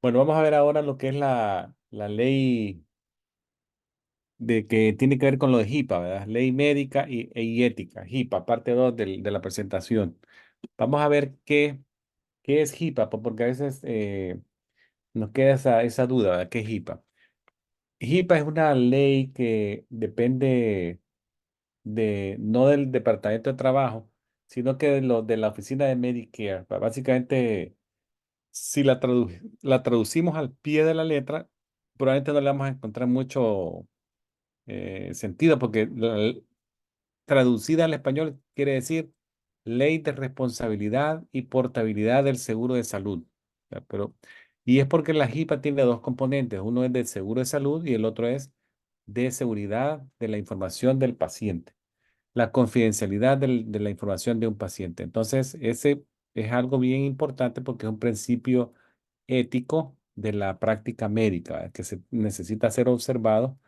Bueno, vamos a ver ahora lo que es la ley de que tiene que ver con lo de HIPAA, ¿verdad? Ley médica y ética, HIPAA, parte 2 de la presentación. Vamos a ver qué es HIPAA, porque a veces nos queda esa duda, ¿verdad? ¿Qué es HIPAA? HIPAA es una ley que depende no del Departamento de Trabajo, sino que de la oficina de Medicare. Básicamente, si la traducimos al pie de la letra, probablemente no le vamos a encontrar mucho sentido, porque traducida al español quiere decir Ley de Responsabilidad y Portabilidad del Seguro de Salud. Ya, y es porque la HIPAA tiene dos componentes, uno es del seguro de salud y el otro es de seguridad de la información del paciente, la confidencialidad de la información de un paciente. Entonces, ese es algo bien importante porque es un principio ético de la práctica médica, ¿verdad? Que se necesita ser observado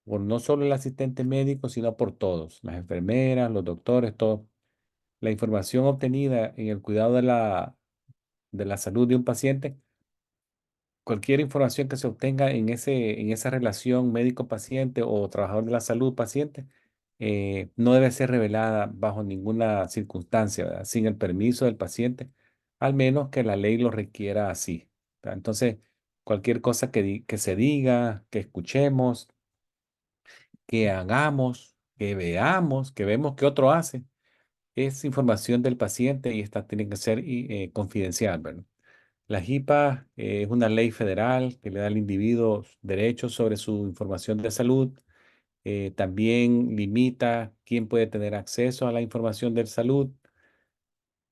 por no solo el asistente médico, sino por todos, las enfermeras, los doctores, todo. La información obtenida en el cuidado de la salud de un paciente, cualquier información que se obtenga en esa relación médico-paciente o trabajador de la salud-paciente, no debe ser revelada bajo ninguna circunstancia, ¿verdad? Sin el permiso del paciente, al menos que la ley lo requiera así, ¿verdad? Entonces, cualquier cosa que se diga, que escuchemos, que hagamos, que veamos, que vemos que otro hace, es información del paciente y esta tiene que ser confidencial, ¿verdad? La HIPAA es una ley federal que le da al individuo derechos sobre su información de salud. También limita quién puede tener acceso a la información de salud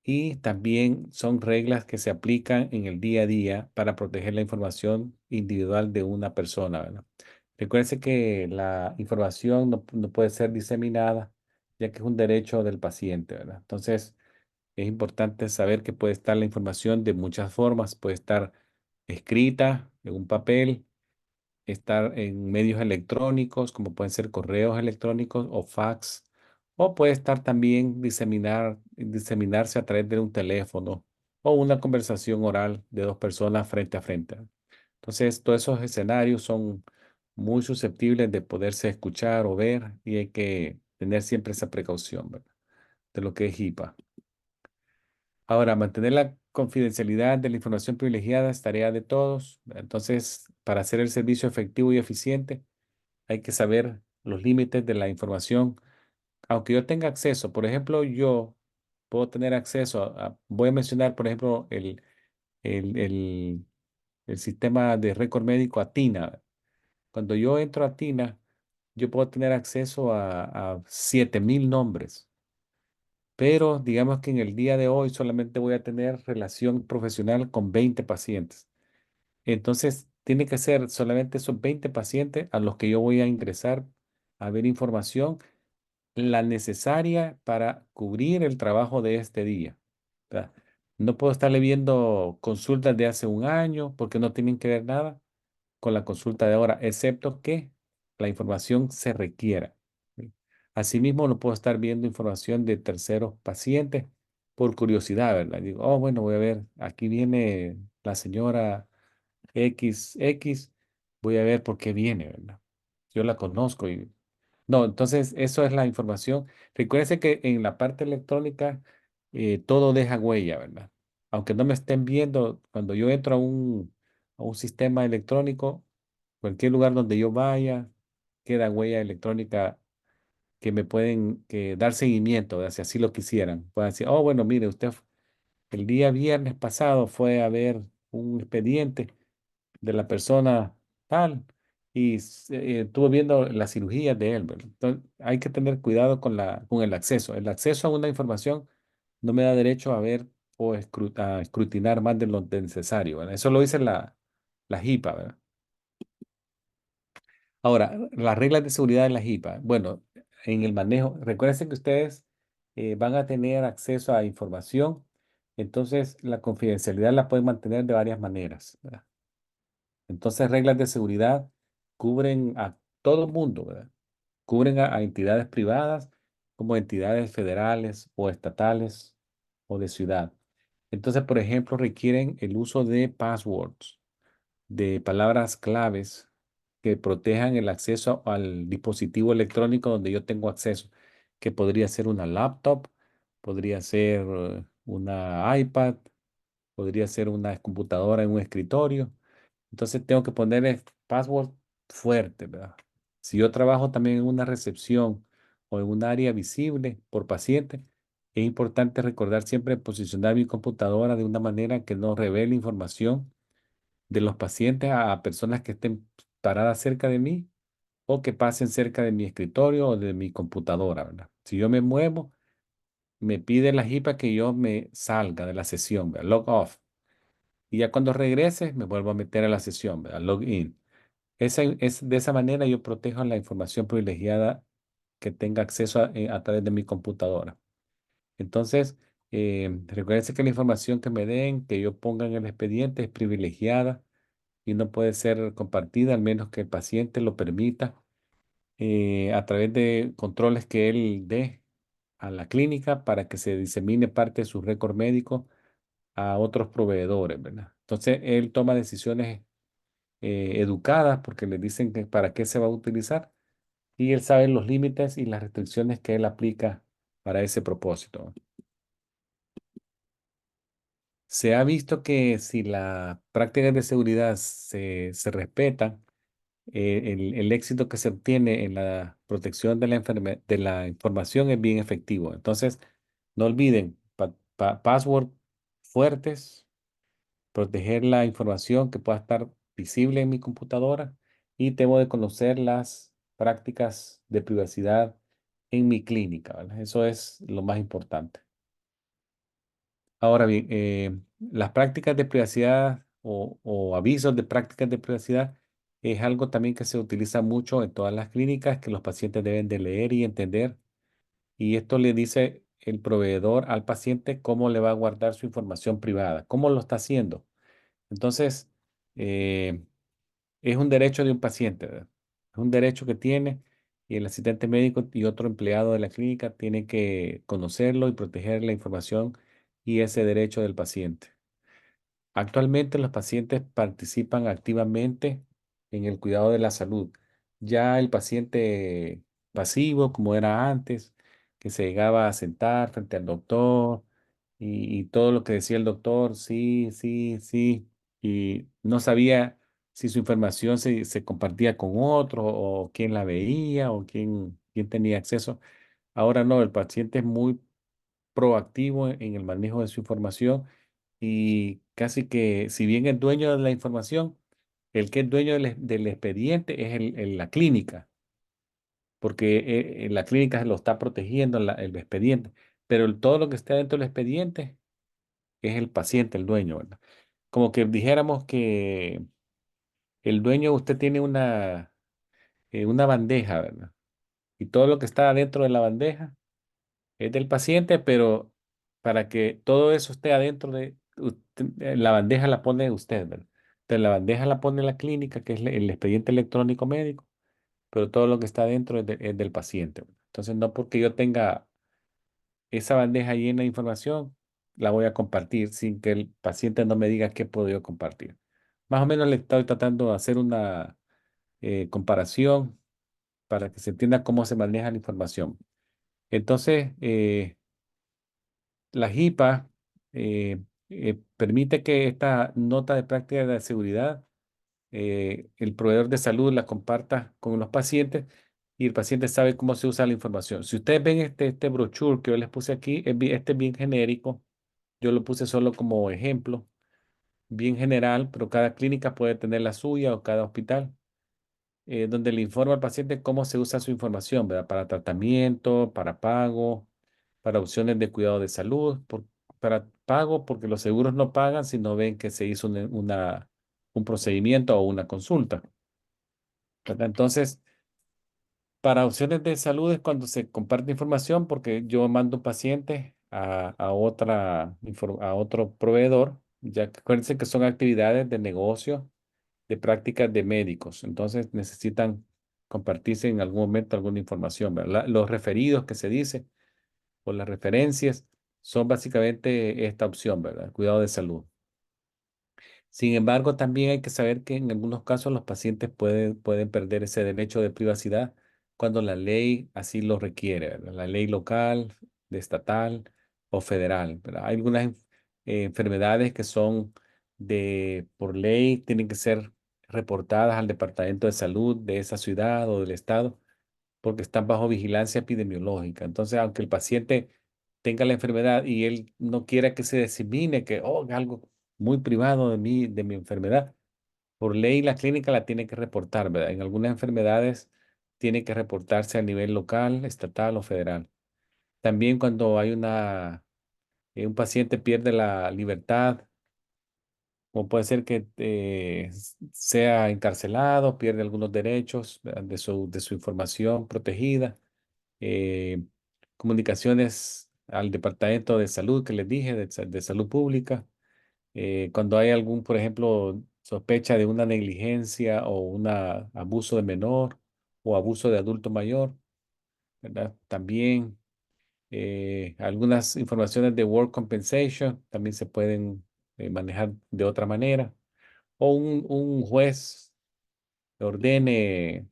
y también son reglas que se aplican en el día a día para proteger la información individual de una persona, ¿verdad? Recuerde que la información no puede ser diseminada, ya que es un derecho del paciente, ¿verdad? Entonces, es importante saber que puede estar la información de muchas formas. Puede estar escrita en un papel, estar en medios electrónicos, como pueden ser correos electrónicos o fax, o puede estar también diseminarse a través de un teléfono o una conversación oral de dos personas frente a frente. Entonces, todos esos escenarios son muy susceptibles de poderse escuchar o ver y hay que tener siempre esa precaución, ¿verdad? De lo que es HIPAA. Ahora, mantener la confidencialidad de la información privilegiada es tarea de todos. Entonces, para hacer el servicio efectivo y eficiente, hay que saber los límites de la información. Aunque yo tenga acceso, por ejemplo, yo puedo tener acceso voy a mencionar, por ejemplo, el, el, el sistema de récord médico a TINA. Cuando yo entro a TINA, yo puedo tener acceso a 7,000 nombres. Pero digamos que en el día de hoy solamente voy a tener relación profesional con 20 pacientes. Entonces, tiene que ser solamente esos 20 pacientes a los que yo voy a ingresar a ver información, la necesaria para cubrir el trabajo de este día. ¿Verdad? No puedo estarle viendo consultas de hace un año porque no tienen que ver nada con la consulta de ahora, excepto que la información se requiera. ¿Sí? Asimismo, no puedo estar viendo información de terceros pacientes por curiosidad, ¿verdad? Digo, oh, bueno, voy a ver, aquí viene la señora XX, voy a ver por qué viene, ¿verdad? Yo la conozco y... No, entonces eso es la información. Recuérdense que en la parte electrónica todo deja huella, ¿verdad? Aunque no me estén viendo, cuando yo entro a un sistema electrónico, cualquier lugar donde yo vaya, queda huella electrónica que me pueden dar seguimiento, ¿verdad? Si así lo quisieran. Pueden decir, oh, bueno, mire, usted el día viernes pasado fue a ver un expediente de la persona tal y estuvo viendo la cirugía de él, ¿verdad? Entonces, hay que tener cuidado con con el acceso. El acceso a una información no me da derecho a ver o a escrutinar más de lo necesario, ¿verdad? Eso lo dice la HIPAA, ¿verdad? Ahora, las reglas de seguridad de la HIPAA. Bueno, en el manejo, recuerden que ustedes van a tener acceso a información, entonces la confidencialidad la pueden mantener de varias maneras, ¿verdad? Entonces, reglas de seguridad cubren a todo el mundo, ¿verdad? Cubren a entidades privadas como entidades federales o estatales o de ciudad. Entonces, por ejemplo, requieren el uso de passwords. de palabras claves que protejan el acceso al dispositivo electrónico donde yo tengo acceso, que podría ser una laptop, podría ser una iPad, podría ser una computadora en un escritorio. Entonces tengo que ponerle password fuerte, ¿verdad? Si yo trabajo también en una recepción o en un área visible por paciente, es importante recordar siempre posicionar mi computadora de una manera que no revele información de los pacientes a personas que estén paradas cerca de mí o que pasen cerca de mi escritorio o de mi computadora, ¿verdad? Si yo me muevo, me pide la JIPA que yo me salga de la sesión, ¿verdad? Log off. Y ya cuando regrese, me vuelvo a meter a la sesión, ¿verdad? Log in. De esa manera yo protejo la información privilegiada que tenga acceso a través de mi computadora. Entonces, recuérdense que la información que me den, que yo ponga en el expediente es privilegiada y no puede ser compartida al menos que el paciente lo permita a través de controles que él dé a la clínica para que se disemine parte de su récord médico a otros proveedores, ¿verdad? Entonces, él toma decisiones educadas porque le dicen que para qué se va a utilizar y él sabe los límites y las restricciones que él aplica para ese propósito. Se ha visto que si las prácticas de seguridad se respetan, el éxito que se obtiene en la protección de de la información es bien efectivo. Entonces, no olviden password fuertes, proteger la información que pueda estar visible en mi computadora y debo de conocer las prácticas de privacidad en mi clínica, ¿verdad? Eso es lo más importante. Ahora bien, las prácticas de privacidad o avisos de prácticas de privacidad es algo también que se utiliza mucho en todas las clínicas que los pacientes deben de leer y entender. Y esto le dice el proveedor al paciente cómo le va a guardar su información privada, cómo lo está haciendo. Entonces, eh, es un derecho de un paciente, ¿verdad? Es un derecho que tiene y el asistente médico y otro empleado de la clínica tienen que conocerlo y proteger la información y ese derecho del paciente. Actualmente los pacientes participan activamente en el cuidado de la salud. Ya el paciente pasivo, como era antes, que se llegaba a sentar frente al doctor y todo lo que decía el doctor, sí, sí, sí, y no sabía si su información se compartía con otro o quién la veía o quién tenía acceso. Ahora no, el paciente es muy proactivo en el manejo de su información y casi que, si bien es dueño de la información, el que es dueño del expediente es la clínica, porque la clínica lo está protegiendo el expediente, pero todo lo que está dentro del expediente es el paciente, el dueño, ¿verdad? Como que dijéramos que el dueño, usted tiene una bandeja, ¿verdad? Y todo lo que está dentro de la bandeja es del paciente, pero para que todo eso esté adentro la bandeja la pone usted, ¿verdad? Entonces la bandeja la pone la clínica, que es el expediente electrónico médico, pero todo lo que está adentro es del paciente, ¿verdad? Entonces no porque yo tenga esa bandeja llena de información, la voy a compartir sin que el paciente no me diga qué puedo yo compartir. Más o menos le estoy tratando de hacer una comparación para que se entienda cómo se maneja la información. Entonces, la JIPA permite que esta nota de práctica de seguridad, el proveedor de salud la comparta con los pacientes y el paciente sabe cómo se usa la información. Si ustedes ven este brochure que yo les puse aquí, este es bien genérico. Yo lo puse solo como ejemplo, bien general, pero cada clínica puede tener la suya o cada hospital, donde le informa al paciente cómo se usa su información, ¿verdad? Para tratamiento, para pago, para opciones de cuidado de salud, para pago porque los seguros no pagan si no ven que se hizo un procedimiento o una consulta, ¿verdad? Entonces, para opciones de salud es cuando se comparte información porque yo mando pacientes a otro proveedor, ya que acuérdense que son actividades de negocio, de prácticas de médicos. Entonces necesitan compartirse en algún momento alguna información, ¿verdad? Los referidos que se dice o las referencias son básicamente esta opción, ¿verdad? Cuidado de salud. Sin embargo, también hay que saber que en algunos casos los pacientes pueden perder ese derecho de privacidad cuando la ley así lo requiere, ¿verdad? La ley local, de estatal o federal, ¿verdad? Hay algunas enfermedades que son por ley, tienen que ser reportadas al Departamento de Salud de esa ciudad o del estado porque están bajo vigilancia epidemiológica. Entonces, aunque el paciente tenga la enfermedad y él no quiera que se disemine, que, oh, es algo muy privado de mi enfermedad, por ley la clínica la tiene que reportar, ¿verdad? En algunas enfermedades tiene que reportarse a nivel local, estatal o federal. También cuando hay un paciente pierde la libertad, o puede ser que sea encarcelado, pierde algunos derechos, ¿verdad? De su información protegida. eh, Comunicaciones al Departamento de Salud que les dije, de Salud Pública. Cuando hay algún, por ejemplo, sospecha de una negligencia o un abuso de menor o abuso de adulto mayor, ¿verdad? También algunas informaciones de work compensation también se pueden manejar de otra manera. O un juez ordene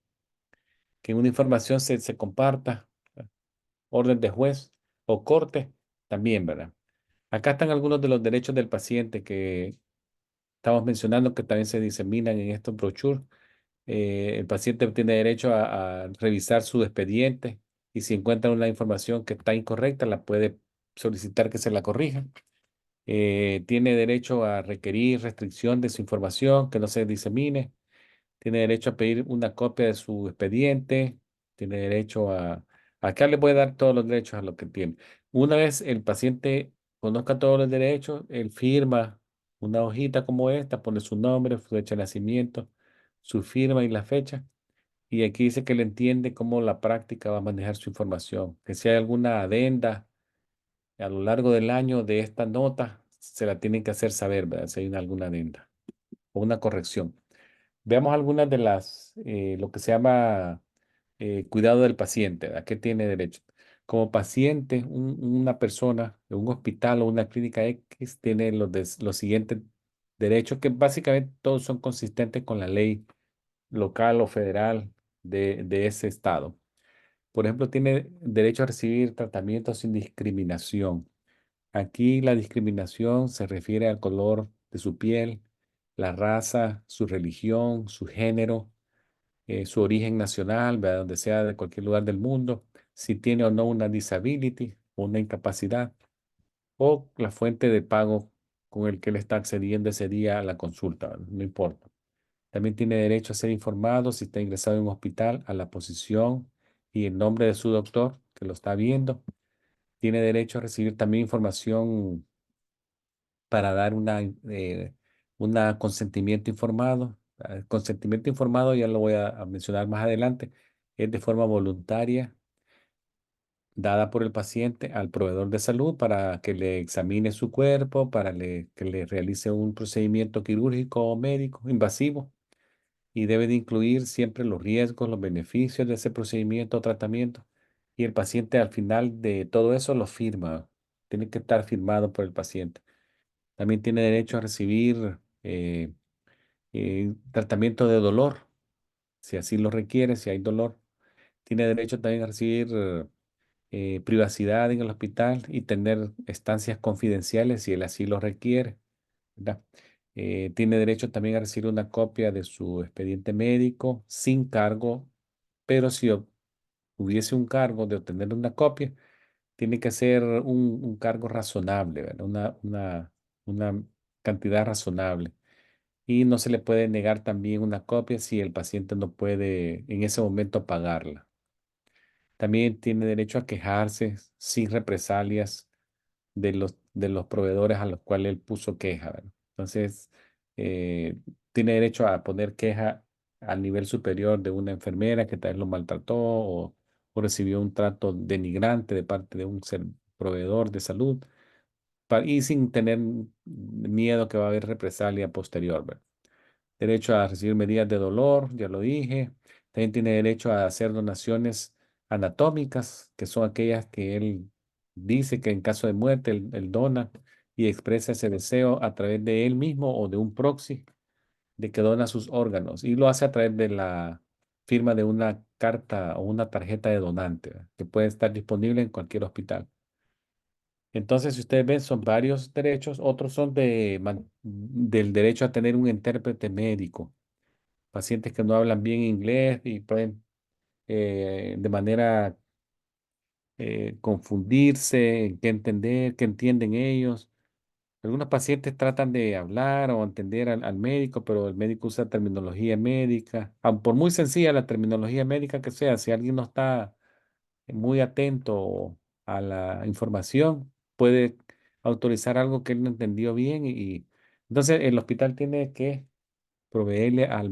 que una información se comparta, orden de juez o corte, también, ¿verdad? Acá están algunos de los derechos del paciente que estamos mencionando que también se diseminan en estos brochures. El paciente tiene derecho a revisar su expediente y si encuentra una información que está incorrecta, la puede solicitar que se la corrija. Tiene derecho a requerir restricción de su información, que no se disemine. Tiene derecho a pedir una copia de su expediente, tiene derecho a... Acá le voy a dar todos los derechos a lo que tiene. Una vez el paciente conozca todos los derechos, él firma una hojita como esta, pone su nombre, su fecha de nacimiento, su firma y la fecha. Y aquí dice que le entiende cómo la práctica va a manejar su información, que si hay alguna adenda a lo largo del año de esta nota, se la tienen que hacer saber, ¿verdad? Si hay alguna adenda o una corrección. Veamos algunas de lo que se llama cuidado del paciente, ¿a qué tiene derecho? Como paciente, una persona de un hospital o una clínica X tiene los siguientes derechos que básicamente todos son consistentes con la ley local o federal de ese estado. Por ejemplo, tiene derecho a recibir tratamiento sin discriminación. Aquí la discriminación se refiere al color de su piel, la raza, su religión, su género, su origen nacional, ¿verdad? Donde sea de cualquier lugar del mundo, si tiene o no una disability o una incapacidad, o la fuente de pago con el que él está accediendo ese día a la consulta, ¿verdad? No importa. También tiene derecho a ser informado si está ingresado en un hospital, a la posición y el nombre de su doctor que lo está viendo. Tiene derecho a recibir también información para dar una consentimiento informado. El consentimiento informado, ya lo voy a mencionar más adelante, es de forma voluntaria dada por el paciente al proveedor de salud para que le examine su cuerpo, que le realice un procedimiento quirúrgico o médico invasivo y debe de incluir siempre los riesgos, los beneficios de ese procedimiento o tratamiento. Y el paciente al final de todo eso lo firma. Tiene que estar firmado por el paciente. También tiene derecho a recibir tratamiento de dolor, si así lo requiere, si hay dolor. Tiene derecho también a recibir privacidad en el hospital y tener estancias confidenciales si él así lo requiere, ¿verdad? Tiene derecho también a recibir una copia de su expediente médico sin cargo, pero si hubiese un cargo de obtener una copia, tiene que ser un cargo razonable, ¿verdad? Una cantidad razonable. Y no se le puede negar también una copia si el paciente no puede en ese momento pagarla. También tiene derecho a quejarse sin represalias de los proveedores a los cuales él puso queja, ¿verdad? Entonces, tiene derecho a poner queja al nivel superior de una enfermera que tal vez lo maltrató o recibió un trato denigrante de parte de un proveedor de salud y sin tener miedo que va a haber represalia posterior, ¿verdad? Derecho a recibir medidas de dolor, ya lo dije. También tiene derecho a hacer donaciones anatómicas, que son aquellas que él dice que en caso de muerte él dona. y expresa ese deseo a través de él mismo o de un proxy de que dona sus órganos y lo hace a través de la firma de una carta o una tarjeta de donante, ¿verdad? Que puede estar disponible en cualquier hospital. Entonces, si ustedes ven, son varios derechos. Otros son del derecho a tener un intérprete médico. Pacientes que no hablan bien inglés y pueden de manera confundirse, en qué entender, qué entienden ellos. Algunos pacientes tratan de hablar o entender al médico, pero el médico usa terminología médica. Por muy sencilla la terminología médica que sea, si alguien no está muy atento a la información, puede autorizar algo que él no entendió bien y entonces el hospital tiene que proveerle al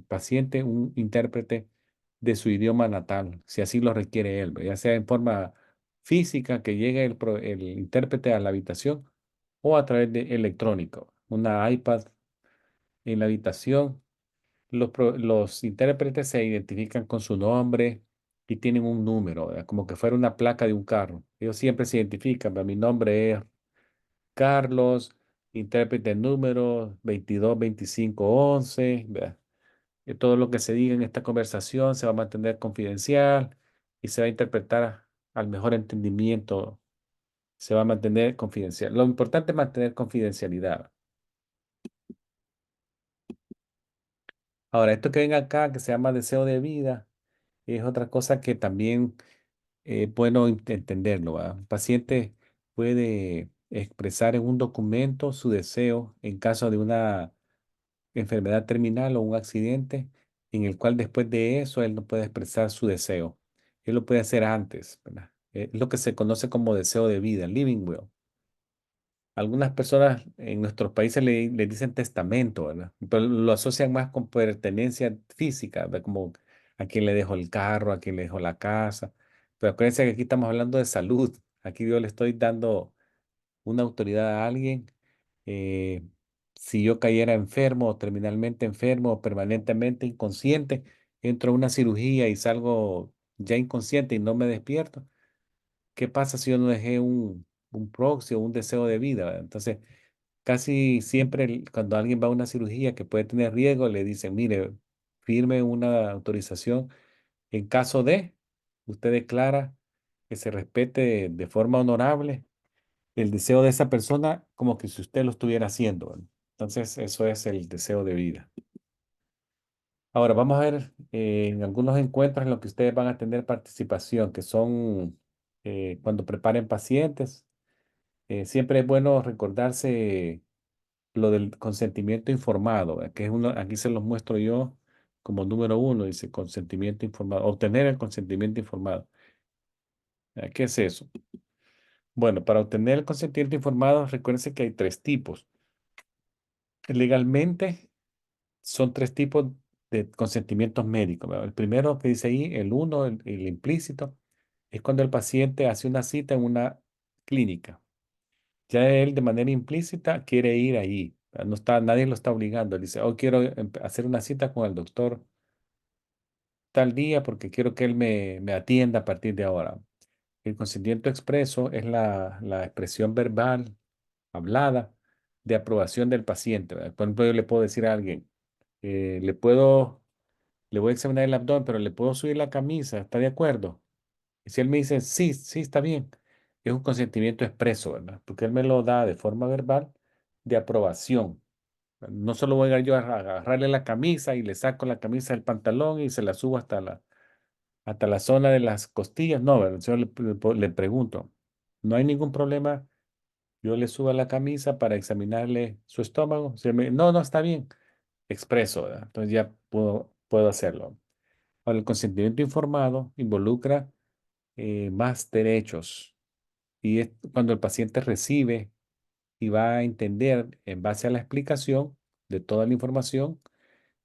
paciente un intérprete de su idioma natal, si así lo requiere él, ya sea en forma física, que llegue el intérprete a la habitación o a través de electrónico, una iPad en la habitación. Los intérpretes se identifican con su nombre y tienen un número, ¿verdad? Como que fuera una placa de un carro. Ellos siempre se identifican, ¿verdad? Mi nombre es Carlos, intérprete número 222511, ¿verdad? Que todo lo que se diga en esta conversación se va a mantener confidencial y se va a interpretar al mejor entendimiento, se va a mantener confidencial. Lo importante es mantener confidencialidad. Ahora, esto que ven acá, que se llama deseo de vida, es otra cosa que también es bueno entenderlo, ¿va? Un paciente puede expresar en un documento su deseo en caso de una enfermedad terminal o un accidente en el cual después de eso él no puede expresar su deseo. Él lo puede hacer antes, ¿verdad? Es lo que se conoce como deseo de vida, living will. Algunas personas en nuestros países le dicen testamento, ¿verdad? Pero lo asocian más con pertenencia física, ¿verdad? Como a quién le dejó el carro, a quién le dejó la casa. Pero acuérdense que aquí estamos hablando de salud. Aquí yo le estoy dando una autoridad a alguien. eh, si yo cayera enfermo, o terminalmente enfermo, o permanentemente inconsciente, entro a una cirugía y salgo ya inconsciente y no me despierto. ¿Qué pasa si yo no dejé un proxy o un deseo de vida? ¿Verdad? Entonces, casi siempre cuando alguien va a una cirugía que puede tener riesgo, le dicen, mire, firme una autorización. En caso de, usted declara que se respete de forma honorable el deseo de esa persona como que si usted lo estuviera haciendo, ¿verdad? Entonces, eso es el deseo de vida. Ahora, vamos a ver en algunos encuentros en los que ustedes van a tener participación, que son cuando preparen pacientes. Siempre es bueno recordarse lo del consentimiento informado, ¿verdad? Que es uno, aquí se los muestro yo como número uno, dice consentimiento informado, obtener el consentimiento informado. ¿Qué es eso? Bueno, para obtener el consentimiento informado, recuérdense que hay tres tipos. Legalmente son tres tipos de consentimientos médicos, ¿verdad? El primero que dice ahí, el uno, el implícito, es cuando el paciente hace una cita en una clínica. Ya él de manera implícita quiere ir ahí. No está, nadie lo está obligando. Él dice, oh, quiero hacer una cita con el doctor tal día porque quiero que él me atienda a partir de ahora. El consentimiento expreso es la expresión verbal, hablada, de aprobación del paciente, ¿verdad? Por ejemplo, yo le puedo decir a alguien, eh, le puedo, le voy a examinar el abdomen, pero le puedo subir la camisa, ¿está de acuerdo? Y si él me dice, sí, sí, está bien, es un consentimiento expreso, ¿verdad? Porque él me lo da de forma verbal de aprobación. No solo voy a yo a agarrarle la camisa y le saco la camisa del pantalón y se la subo hasta la zona de las costillas. No, ¿verdad? Yo le pregunto, ¿no hay ningún problema? Yo le subo la camisa para examinarle su estómago. No, no, está bien. Expreso, ¿verdad? Entonces ya puedo hacerlo. Ahora, el consentimiento informado involucra más derechos y es cuando el paciente recibe y va a entender en base a la explicación de toda la información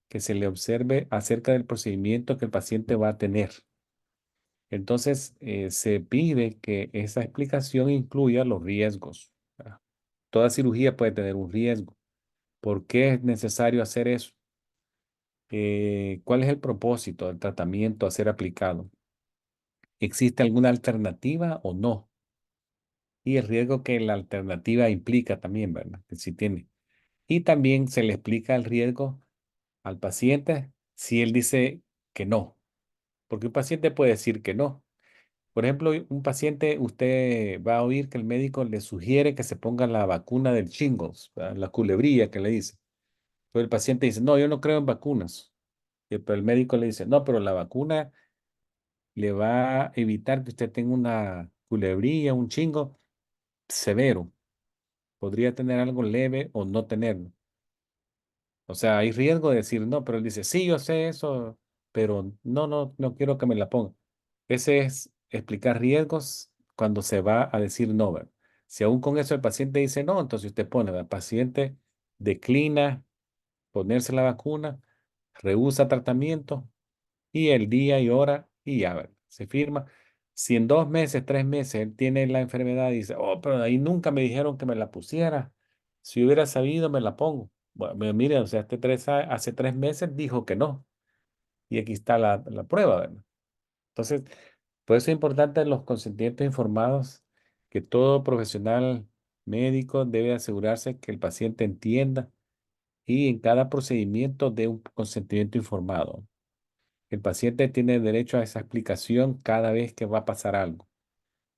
que se le observe acerca del procedimiento que el paciente va a tener. Entonces, se pide que esa explicación incluya los riesgos. ¿Verdad? Toda cirugía puede tener un riesgo. ¿Por qué es necesario hacer eso? ¿Cuál es el propósito del tratamiento a ser aplicado? ¿Existe alguna alternativa o no? y el riesgo que la alternativa implica también, ¿verdad? Que sí tiene. Y también se le explica el riesgo al paciente si él dice que no, porque un paciente puede decir que no. Por ejemplo, un paciente, usted va a oír que el médico le sugiere que se ponga la vacuna del shingles, ¿verdad? La culebrilla que le dice. Pero el paciente dice, no, yo no creo en vacunas. Pero el médico le dice, no, pero la vacuna le va a evitar que usted tenga una culebrilla, un chingo severo. Podría tener algo leve o no tenerlo. O sea, hay riesgo de decir no, pero él dice, sí, yo sé eso, pero no quiero que me la ponga. Ese es explicar riesgos cuando se va a decir no, ¿verdad? Si aún con eso el paciente dice no, entonces usted pone, el paciente declina ponerse la vacuna, rehúsa tratamiento y el día y hora y ya, ¿verdad? Se firma. Si en 2 meses, 3 meses él tiene la enfermedad y dice, oh, pero ahí nunca me dijeron que me la pusiera. Si hubiera sabido, me la pongo. Bueno, mire, o sea, hace 3 meses dijo que no. Y aquí está la prueba, ¿verdad? Entonces, por eso es importante los consentimientos informados, que todo profesional médico debe asegurarse que el paciente entienda y en cada procedimiento dé un consentimiento informado. El paciente tiene derecho a esa explicación cada vez que va a pasar algo.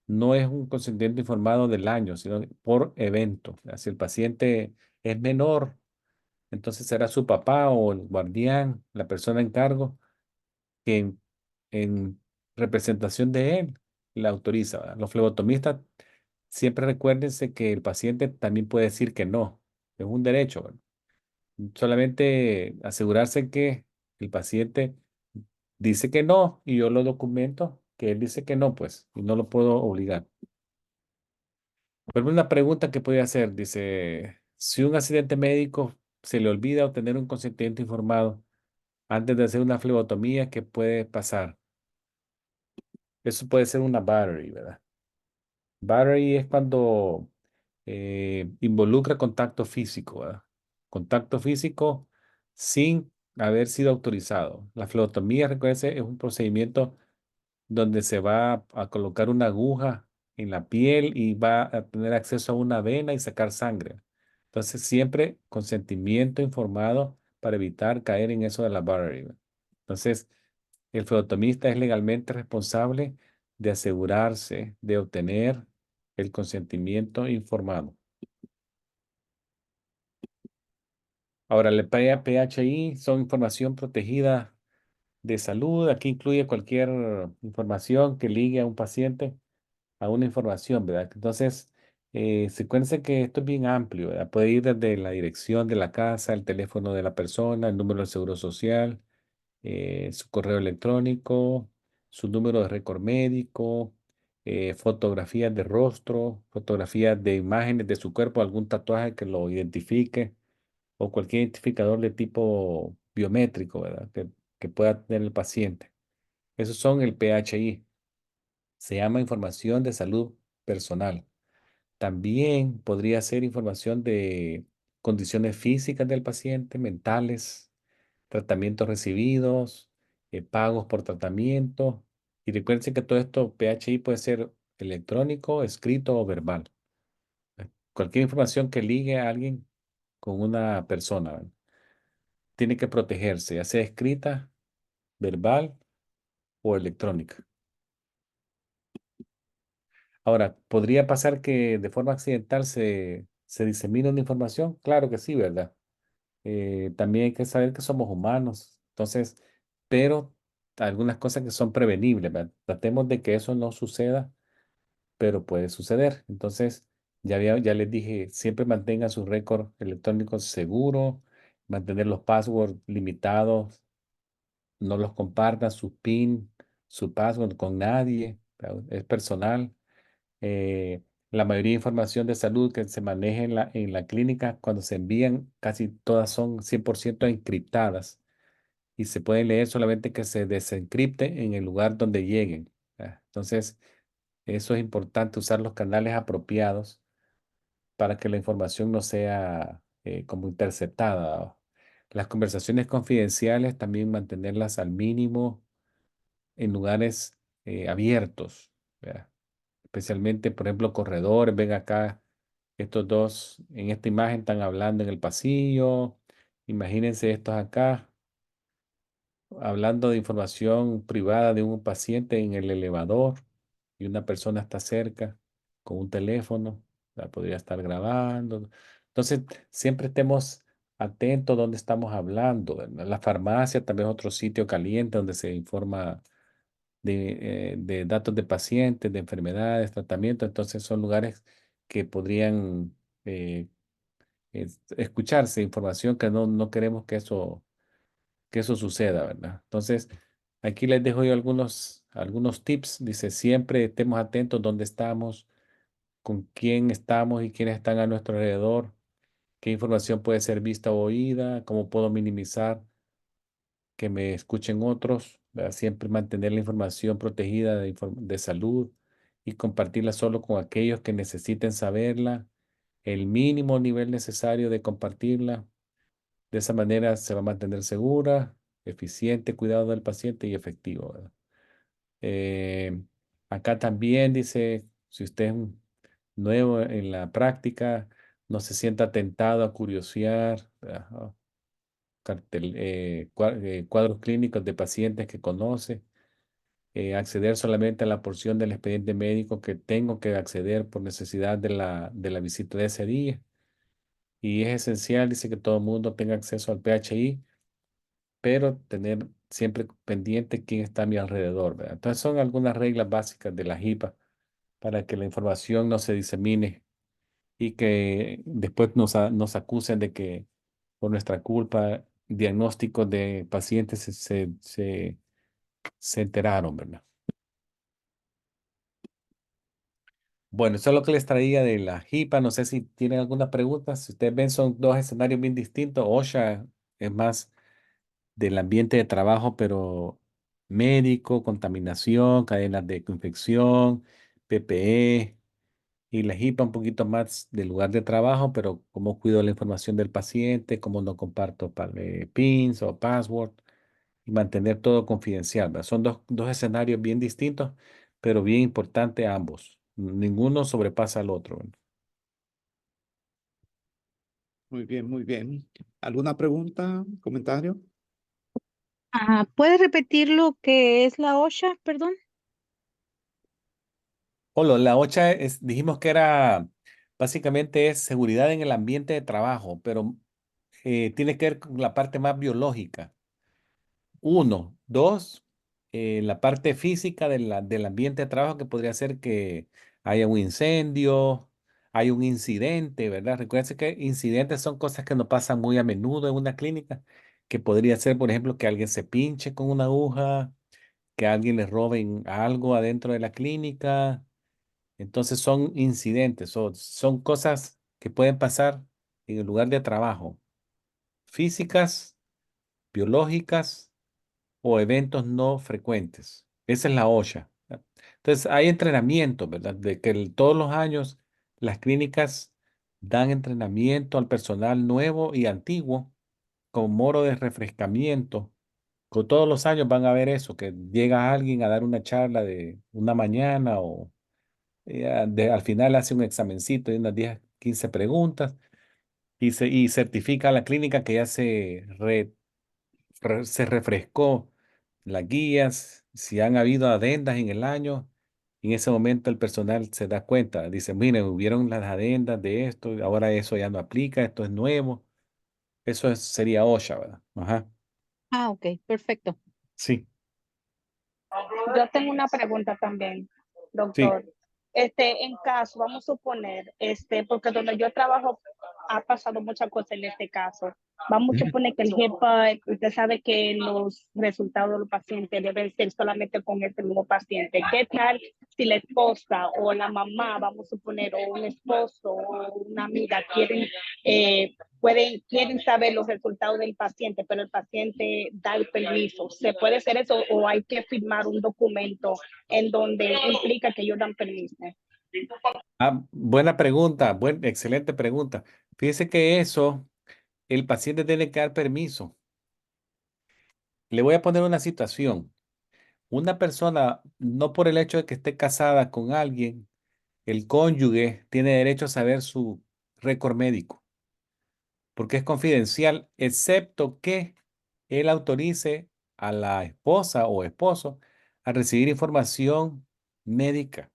No es un consentimiento informado del año, sino por evento. O sea, si el paciente es menor, entonces será su papá o el guardián, la persona en cargo, que en representación de él la autoriza, ¿verdad? Los flebotomistas, siempre recuérdense que el paciente también puede decir que no. Es un derecho, ¿verdad? Solamente asegurarse que el paciente dice que no y yo lo documento que él dice que no, pues, y no lo puedo obligar. Pero una pregunta que podría hacer, dice, si un accidente médico se le olvida obtener un consentimiento informado antes de hacer una flebotomía, ¿qué puede pasar? Eso puede ser una battery, ¿verdad? Battery es cuando involucra contacto físico, ¿verdad? Contacto físico sin haber sido autorizado. La flebotomía, recuérdense, es un procedimiento donde se va a colocar una aguja en la piel y va a tener acceso a una vena y sacar sangre. Entonces, siempre consentimiento informado para evitar caer en eso de la battery, ¿verdad? Entonces, el flebotomista es legalmente responsable de asegurarse de obtener el consentimiento informado. Ahora, el PHI son información protegida de salud. Aquí incluye cualquier información que ligue a un paciente a una información, ¿verdad? Entonces, secuencia que esto es bien amplio, ¿verdad? Puede ir desde la dirección de la casa, el teléfono de la persona, el número del seguro social, su correo electrónico, su número de récord médico, fotografías de rostro, fotografías de imágenes de su cuerpo, algún tatuaje que lo identifique o cualquier identificador de tipo biométrico, ¿verdad? Que pueda tener el paciente. Esos son el PHI. Se llama información de salud personal. También podría ser información de condiciones físicas del paciente, mentales, tratamientos recibidos, pagos por tratamiento. Y recuerden que todo esto, PHI puede ser electrónico, escrito o verbal. Cualquier información que ligue a alguien con una persona, ¿verdad? Tiene que protegerse, ya sea escrita, verbal o electrónica. Ahora, ¿podría pasar que de forma accidental se disemine una información? Claro que sí, ¿verdad? También hay que saber que somos humanos, entonces, pero algunas cosas que son prevenibles, ¿verdad? Tratemos de que eso no suceda, pero puede suceder. Entonces, ya les dije, siempre mantengan sus récords electrónicos seguros, mantener los passwords limitados, no los compartan, su PIN, su password con nadie, ¿verdad? Es personal. La mayoría de información de salud que se maneja en la clínica, cuando se envían, casi todas son 100% encriptadas y se pueden leer solamente que se desencripte en el lugar donde lleguen. Entonces, eso es importante, usar los canales apropiados para que la información no sea como interceptada. Las conversaciones confidenciales también mantenerlas al mínimo en lugares abiertos, ¿verdad? especialmente, por ejemplo, corredores. Ven acá, estos dos en esta imagen están hablando en el pasillo. Imagínense estos acá, hablando de información privada de un paciente en el elevador y una persona está cerca con un teléfono, la podría estar grabando. Entonces, siempre estemos atentos donde estamos hablando, ¿verdad? La farmacia también es otro sitio caliente donde se informa de datos de pacientes, de enfermedades, tratamientos. Entonces, son lugares que podrían eh, escucharse información que no queremos que eso suceda, ¿verdad? Entonces, aquí les dejo yo algunos tips. Dice, siempre estemos atentos dónde estamos, con quién estamos y quiénes están a nuestro alrededor, qué información puede ser vista o oída, cómo puedo minimizar que me escuchen otros, ¿verdad? Siempre mantener la información protegida de salud y compartirla solo con aquellos que necesiten saberla, el mínimo nivel necesario de compartirla. De esa manera se va a mantener segura, eficiente, cuidado del paciente y efectivo, ¿verdad? Eh, Acá también dice, si usted es nuevo en la práctica, no se sienta tentado a curiosear, ¿verdad? Cuadros clínicos de pacientes que conoce, acceder solamente a la porción del expediente médico que tengo que acceder por necesidad de la visita de ese día. Y es esencial, dice que todo el mundo tenga acceso al PHI, pero tener siempre pendiente quién está a mi alrededor, ¿verdad? Entonces son algunas reglas básicas de la HIPAA para que la información no se disemine y que después nos acusen de que por nuestra culpa diagnósticos de pacientes se enteraron, ¿verdad? Bueno, eso es lo que les traía de la HIPAA. No sé si tienen alguna pregunta. Si ustedes ven, son dos escenarios bien distintos. OSHA es más del ambiente de trabajo, pero médico, contaminación, cadenas de infección, PPE, y la HIPAA un poquito más del lugar de trabajo, pero cómo cuido la información del paciente, cómo no comparto PINs o password y mantener todo confidencial, ¿verdad? Son dos escenarios bien distintos, pero bien importantes ambos. Ninguno sobrepasa al otro, ¿verdad? Muy bien, muy bien. ¿Alguna pregunta, comentario? ¿Puedes repetir lo que es la OSHA, perdón? Olo, la OCHA dijimos que era, básicamente es seguridad en el ambiente de trabajo, pero tiene que ver con la parte más biológica. Uno, dos, la parte física del ambiente de trabajo que podría ser que haya un incendio, hay un incidente, ¿verdad? Recuerden que incidentes son cosas que no pasan muy a menudo en una clínica, que podría ser, por ejemplo, que alguien se pinche con una aguja, que alguien le roben algo adentro de la clínica. Entonces son incidentes, son cosas que pueden pasar en el lugar de trabajo, físicas, biológicas o eventos no frecuentes. Esa es la OSHA, ¿verdad? Entonces hay entrenamiento, ¿verdad? De que todos los años las clínicas dan entrenamiento al personal nuevo y antiguo con moro de refrescamiento. Con todos los años van a ver eso, que llega alguien a dar una charla de una mañana o al final hace un examencito de unas 10, 15 preguntas y certifica a la clínica que ya se refrescó las guías, si han habido adendas en el año. En ese momento el personal se da cuenta, dice, miren, hubieron las adendas de esto, ahora eso ya no aplica, esto es nuevo. Sería OSHA, ¿verdad? Ajá. Ok, perfecto. Sí, Yo tengo una pregunta también, sí. doctor. En caso, vamos a suponer, porque donde yo trabajo ha pasado muchas cosas en este caso. Vamos a Ujú. suponer que el jefa, usted sabe que los resultados de los pacientes deben ser solamente con este mismo paciente. ¿Qué tal si la esposa o la mamá, vamos a suponer, o un esposo o una amiga quieren saber los resultados del paciente, pero el paciente da el permiso? ¿Se puede hacer eso o hay que firmar un documento en donde implica que ellos dan permiso? Buena pregunta, excelente pregunta. Fíjese que eso, el paciente tiene que dar permiso. Le voy a poner una situación. Una persona, no por el hecho de que esté casada con alguien, el cónyuge tiene derecho a saber su récord médico, porque es confidencial, excepto que él autorice a la esposa o esposo a recibir información médica.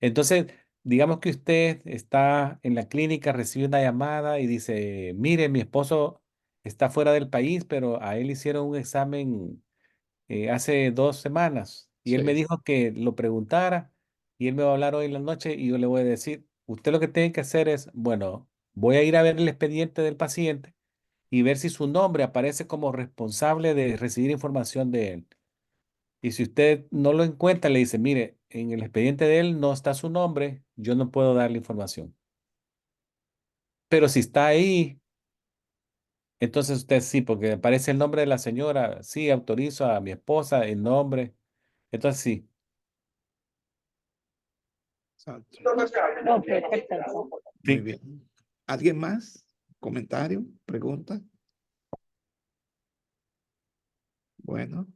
Entonces, digamos que usted está en la clínica, recibe una llamada y dice, mire, mi esposo está fuera del país, pero a él hicieron un examen hace 2 semanas y él me Sí, dijo que lo preguntara y él me va a hablar hoy en la noche y yo le voy a decir, usted lo que tiene que hacer es, bueno, voy a ir a ver el expediente del paciente y ver si su nombre aparece como responsable de recibir información de él. Y si usted no lo encuentra, le dice, mire, en el expediente de él no está su nombre, yo no puedo darle información. Pero si está ahí, entonces usted sí, porque aparece el nombre de la señora, sí, autorizo a mi esposa el nombre. Entonces sí. exacto. Ok, perfecto. Muy Sí. bien. ¿Alguien más? ¿Comentario? ¿Pregunta? Bueno.